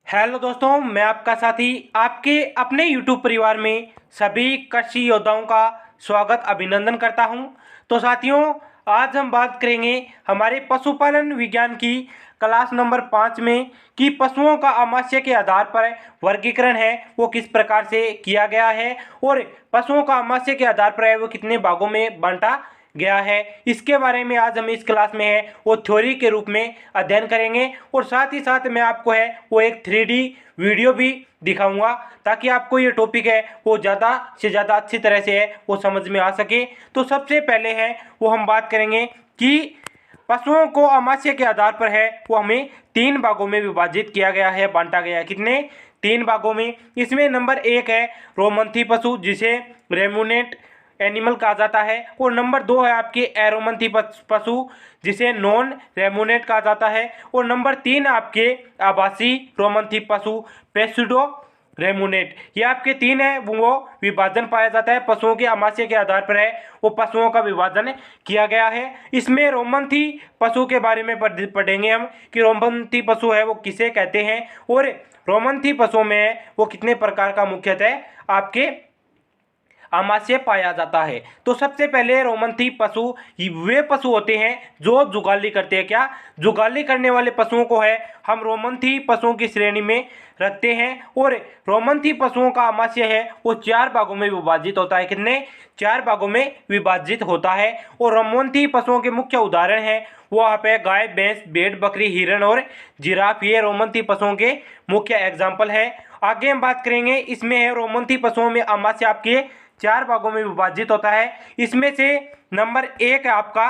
Hello दोस्तों, मैं आपका साथी आपके अपने YouTube परिवार में सभी कृषि योद्धाओं का स्वागत अभिनंदन करता हूं। तो साथियों, आज हम बात करेंगे हमारे पशुपालन विज्ञान की क्लास नंबर 5 में कि पशुओं का आमाशय के आधार पर वर्गीकरण है वो किस प्रकार से किया गया है और पशुओं का आमाशय के आधार पर है वो कितने भागों में बांटा गया है। इसके बारे में आज हम इस क्लास में है वो थ्योरी के रूप में अध्ययन करेंगे और साथ ही साथ मैं आपको है वो एक 3D वीडियो भी दिखाऊंगा ताकि आपको ये टॉपिक है वो ज़्यादा से ज़्यादा अच्छी तरह से है वो समझ में आ सके। तो सबसे पहले है वो हम बात करेंगे कि पशुओं को आमाशय के आधार पर है वो हमें 3 भागों में विभाजित किया गया है, बांटा गया है। कितने? 3 भागों में। इसमें नंबर 1 है रोमंथी पशु जिसे रेमुनेट एनिमल कहा जाता है और नंबर 2 है आपके एरोमंथी पशु जिसे नॉन रेमुनेट कहा जाता है और नंबर 3 आपके आभासी रोमंथी पशु पेस्यूडो रेमुनेट। ये आपके 3 है वो विभाजन पाया जाता है पशुओं के आमाशय के आधार पर है वो पशुओं का विभाजन किया गया है। इसमें रोमंथी पशु के बारे में पढ़ेंगे हम कि रोमंथी पशु है वो किसे कहते हैं और रोमंथी पशुओं में वो कितने प्रकार का मुख्यतः आपके आमाशय पाया जाता है। तो सबसे पहले रोमंथी पशु वे पशु होते हैं जो जुगाली करते हैं। क्या? जुगाली करने वाले पशुओं को है हम रोमंथी पशुओं की श्रेणी में रखते हैं और रोमंथी पशुओं का आमाशय है वो 4 भागों में विभाजित होता है। कितने? 4 भागों में विभाजित होता है और रोमंथी पशुओं के मुख्य उदाहरण हैं वो यहाँ पे गाय, भैंस, भेड़, बकरी, हिरण और जिराफ। ये रोमंथी पशुओं के मुख्य एग्जाम्पल है। आगे हम बात करेंगे, इसमें है रोमंथी पशुओं में आमाशय आपके 4 भागों में विभाजित होता है। इसमें से नंबर 1 है आपका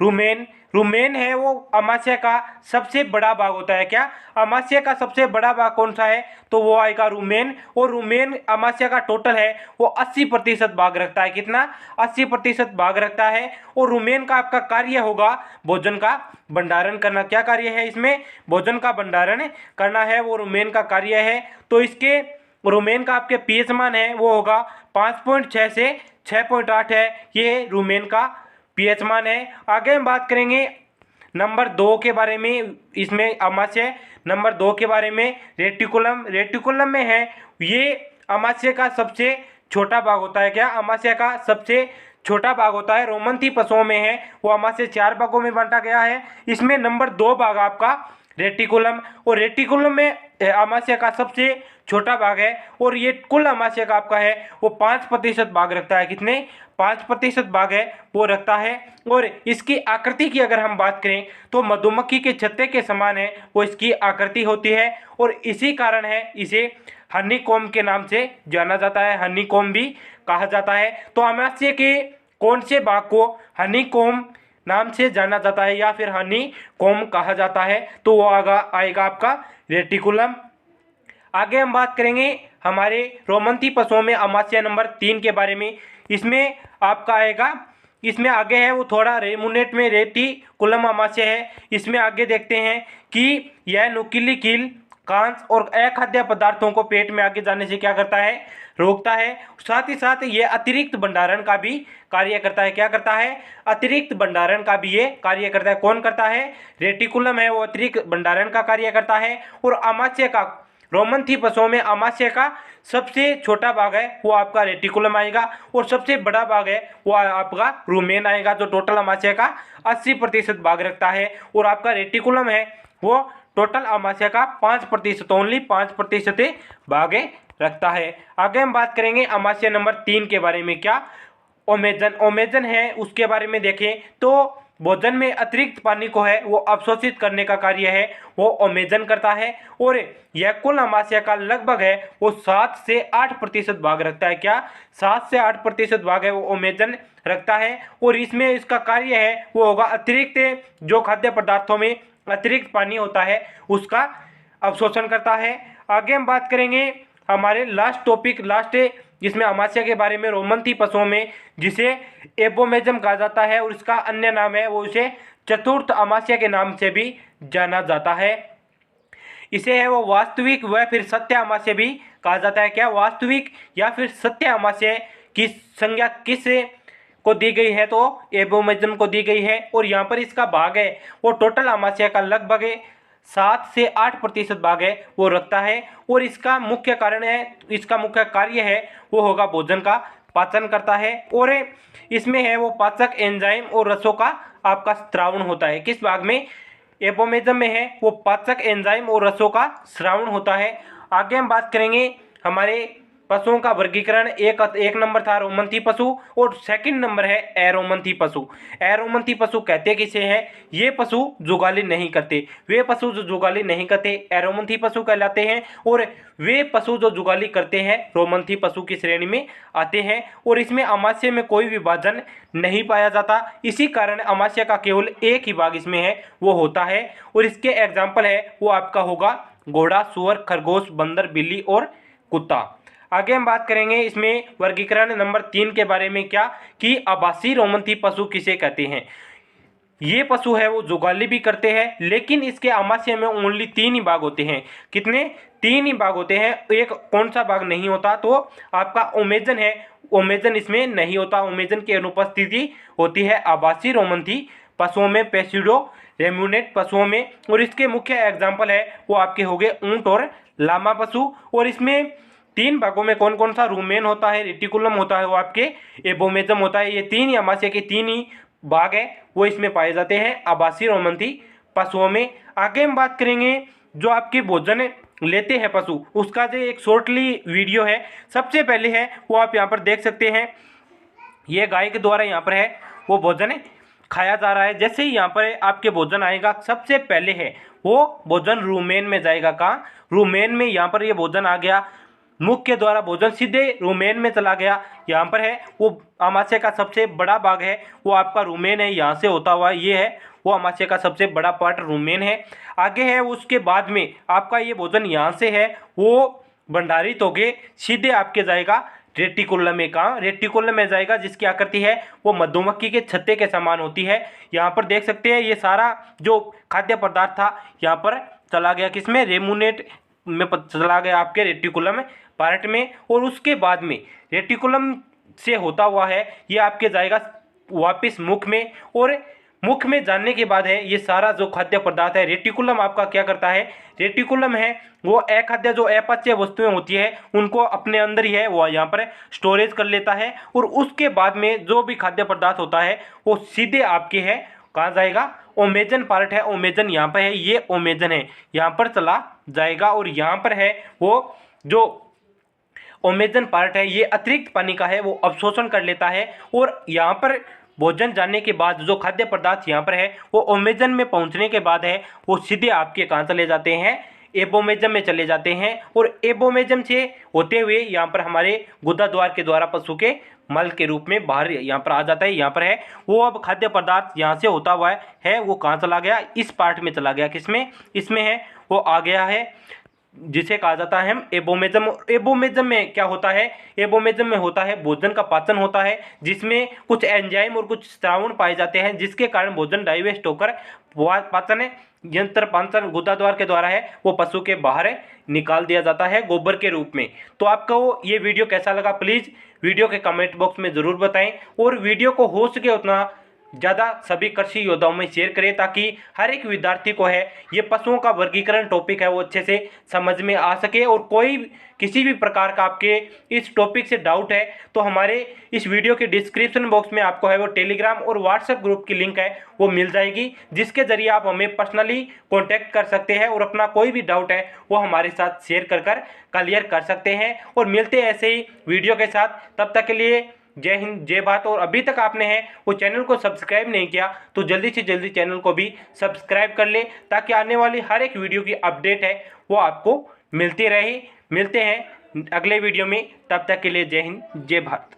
रुमेन। रुमेन है वो आमाशय का सबसे बड़ा भाग होता है। क्या? आमाशय का सबसे बड़ा भाग कौन सा है? तो वो आएगा रुमेन और रुमेन आमाशय का टोटल है वो 80% भाग रखता है। कितना? 80% भाग रखता है और रुमेन का आपका कार्य होगा भोजन का भंडारण करना। क्या कार्य है इसमें? भोजन का भंडारण करना है वो रुमेन का कार्य है। तो इसके रोमेन का आपके पीएच मान है वो होगा 5.6 से 6.8 है। ये रोमेन का पीएच मान है। आगे हम बात करेंगे नंबर 2 के बारे में। इसमें आमाशय नंबर 2 के बारे में रेटिकुलम। रेटिकुलम में है ये आमाशय का सबसे छोटा भाग होता है। क्या? आमाशय का सबसे छोटा भाग होता है। रोमंथी पशुओं में है वो आमाशय 4 भागों में बांटा गया है। इसमें नंबर 2 भाग आपका रेटिकुलम और रेटिकुलम में आमाशय का सबसे छोटा भाग है और ये कुल आमाशय का आपका है वो 5% भाग रखता है। कितने? 5% भाग है वो रखता है। और इसकी आकृति की अगर हम बात करें तो मधुमक्खी के छत्ते के समान है वो इसकी आकृति होती है और इसी कारण है इसे हनीकॉम्ब के नाम से जाना जाता है। हनीकॉम्ब भी कहा जाता है। तो आमाशय के कौन से भाग को हनीकॉम्ब नाम से जाना जाता है या फिर हनीकॉम्ब कहा जाता है? तो वो आएगा आपका रेटिकुलम। आगे हम बात करेंगे हमारे रोमंथी पशुओं में आमाशय नंबर 3 के बारे में। इसमें आपका आएगा, इसमें आगे है वो थोड़ा रेमुनेट में रेटिकुलम आमाशय है। इसमें आगे देखते हैं कि यह नुकीली कील, कांस और अखाद्य पदार्थों को पेट में आगे जाने से क्या करता है? रोकता है। साथ ही साथ ये अतिरिक्त भंडारण का भी कार्य करता है। क्या करता है? अतिरिक्त भंडारण का भी ये कार्य करता है। कौन करता है? रेटिकुलम है वो अतिरिक्त भंडारण का कार्य करता है। और आमाशय का रोमंथी पशुओं में आमाशय का सबसे छोटा भाग है वो आपका रेटिकुलम आएगा और सबसे बड़ा भाग है वो आपका रुमेन आएगा जो टोटल आमाशय का 80% भाग रखता है। और आपका रेटिकुलम है वो टोटल आमाशय का 5%, ओनली 5% भाग रखता है। आगे हम बात करेंगे आमाशय नंबर 3 के बारे में। क्या? ओमेजन। ओमेजन है उसके बारे में देखें तो भोजन में अतिरिक्त पानी को है वो अवशोषित करने का कार्य है वो ओमेजन करता है और यह कुल आमाशय का लगभग है वो 7 से 8% भाग रखता है। क्या? 7 से 8% भाग है वो ओमेजन रखता है और इसमें इसका कार्य है वो होगा अतिरिक्त जो खाद्य पदार्थों में अतिरिक्त पानी होता है उसका अवशोषण करता है। आगे हम बात करेंगे हमारे लास्ट टॉपिक, लास्ट जिसमें आमाशय के बारे में रोमंथी पशुओं में जिसे एबोमेजम कहा जाता है और इसका अन्य नाम है वो इसे चतुर्थ आमाशय के नाम से भी जाना जाता है। इसे है वो वास्तविक व फिर सत्य आमाशय भी कहा जाता है। क्या? वास्तविक या फिर सत्य आमाशय की संज्ञा किस को दी गई है? तो एबोमेजम को दी गई है और यहाँ पर इसका भाग है वो टोटल आमाशय का लगभग 7 से 8% भाग है वो रखता है। और इसका मुख्य कार्य है वो होगा भोजन का पाचन करता है। और इसमें है वो पाचक एंजाइम और रसों का आपका स्त्रावण होता है। किस भाग में? एपोमेजम में है वो पाचक एंजाइम और रसों का स्रावण होता है। आगे हम बात करेंगे हमारे पशुओं का वर्गीकरण। एक नंबर था रोमंथी पशु और सेकंड नंबर है एरोमंथी पशु। एरोमंथी पशु कहते किसे हैं? ये पशु जुगाली नहीं करते। वे पशु जो जुगाली नहीं करते एरोमंथी पशु कहलाते हैं। और वे पशु जो जुगाली करते हैं रोमंथी पशु की श्रेणी में आते हैं। और इसमें अमाशय में कोई विभाजन नहीं पाया जाता। इसी कारण अमाशय का केवल एक ही भाग इसमें है वो होता है। और इसके एग्जाम्पल है वो आपका होगा घोड़ा, सुअर, खरगोश, बंदर, बिल्ली और कुत्ता। आगे हम बात करेंगे इसमें वर्गीकरण नंबर 3 के बारे में, क्या कि आभासी रोमंथी पशु किसे कहते हैं। ये पशु है वो जुगाली भी करते हैं, लेकिन इसके अमाशय में ओनली 3 ही भाग होते हैं। कितने? 3 ही भाग होते हैं। एक कौन सा भाग नहीं होता? तो आपका ओमेजन है, ओमेजन इसमें नहीं होता। ओमेजन की अनुपस्थिति होती है आभासी रोमंथी पशुओं में, पेसिडो रेम्यूनेट पशुओं में। और इसके मुख्य एग्जाम्पल है वो आपके हो गए ऊंट और लामा पशु। और इसमें 3 भागों में कौन कौन सा? रूमेन होता है, रेटिकुलम होता है, वो आपके एबोमेजम होता है। ये 3 ही अमाशय के 3 ही भाग है वो इसमें पाए जाते हैं आभासी रोमंथी पशुओं में। आगे हम बात करेंगे जो आपके भोजन लेते हैं पशु, उसका जो एक शॉर्टली वीडियो है। सबसे पहले है वो आप यहाँ पर देख सकते हैं, ये गाय के द्वारा यहाँ पर है वो भोजन खाया जा रहा है। जैसे ही यहाँ पर आपके भोजन आएगा, सबसे पहले है वो भोजन रूमेन में जाएगा। कहाँ? रूमेन में। यहाँ पर ये भोजन आ गया, मुख के द्वारा भोजन सीधे रूमेन में चला गया। यहाँ पर है वो अमाशय का सबसे बड़ा भाग है वो आपका रूमेन है, यहाँ से होता हुआ ये है वो अमाशय का सबसे बड़ा पार्ट रूमेन है। आगे है उसके बाद में आपका ये भोजन यहाँ से है वो भंडारित होके सीधे आपके जाएगा रेटिकुलम में। कहाँ? रेटिकुलम में जाएगा, जिसकी आकृति है वो मधुमक्खी के छत्ते के समान होती है। यहाँ पर देख सकते हैं ये सारा जो खाद्य पदार्थ था यहाँ पर चला गया किसमें? रेमुनेट में चला गया आपके रेटिकुलम पार्ट में। और उसके बाद में रेटिकुलम से होता हुआ है ये आपके जाएगा वापस मुख में। और मुख में जाने के बाद है ये सारा जो खाद्य पदार्थ है, रेटिकुलम आपका क्या करता है? रेटिकुलम है वो अखाद्य जो अपच्य वस्तुएं होती है उनको अपने अंदर ही है वो यहाँ पर स्टोरेज कर लेता है। और उसके बाद में जो भी खाद्य पदार्थ होता है वो सीधे आपके है कहाँ जाएगा? ओमेजन पार्ट है, ओमेजन यहाँ पर है, ये ओमेजन है यहाँ पर चला जाएगा। और यहाँ पर है वो जो ओमेजन पार्ट है ये अतिरिक्त पानी का है वो अवशोषण कर लेता है। और यहाँ पर भोजन जाने के बाद जो खाद्य पदार्थ यहाँ पर है वो ओमेजन में पहुँचने के बाद है वो सीधे आपके कहाँ चले जाते हैं? एबोमेजम में चले जाते हैं। और एबोमेजम से होते हुए यहाँ पर हमारे गुदा द्वार के द्वारा पशु के मल के रूप में बाहर यहाँ पर आ जाता है। यहाँ पर है वो अब खाद्य पदार्थ यहाँ से होता हुआ है वो कहाँ चला गया? इस पार्ट में चला गया। किसमें? इसमें है वो आ गया है जिसे कहा जाता है हम एबोमेजम। एबोमेजम में क्या होता है? एबोमेजम में होता है भोजन का पाचन होता है, जिसमें कुछ एंजाइम और कुछ स्रावण पाए जाते हैं, जिसके कारण भोजन डाइजेस्ट होकर पाचन यंत्र पाचन गुदा द्वार के द्वारा है वो पशु के बाहर निकाल दिया जाता है गोबर के रूप में। तो आपका वो ये वीडियो कैसा लगा प्लीज़ वीडियो के कमेंट बॉक्स में ज़रूर बताएं। और वीडियो को हो सके उतना ज़्यादा सभी कृषि योद्धाओं में शेयर करें, ताकि हर एक विद्यार्थी को है ये पशुओं का वर्गीकरण टॉपिक है वो अच्छे से समझ में आ सके। और कोई किसी भी प्रकार का आपके इस टॉपिक से डाउट है तो हमारे इस वीडियो के डिस्क्रिप्शन बॉक्स में आपको है वो टेलीग्राम और व्हाट्सएप ग्रुप की लिंक है वो मिल जाएगी, जिसके जरिए आप हमें पर्सनली कॉन्टैक्ट कर सकते हैं और अपना कोई भी डाउट है वो हमारे साथ शेयर कर क्लियर कर सकते हैं। और मिलते हैं ऐसे ही वीडियो के साथ, तब तक के लिए जय हिंद जय भारत। और अभी तक आपने है वो चैनल को सब्सक्राइब नहीं किया तो जल्दी से जल्दी चैनल को भी सब्सक्राइब कर ले, ताकि आने वाली हर एक वीडियो की अपडेट है वो आपको मिलती रहे। मिलते हैं अगले वीडियो में, तब तक के लिए जय हिंद जय भारत।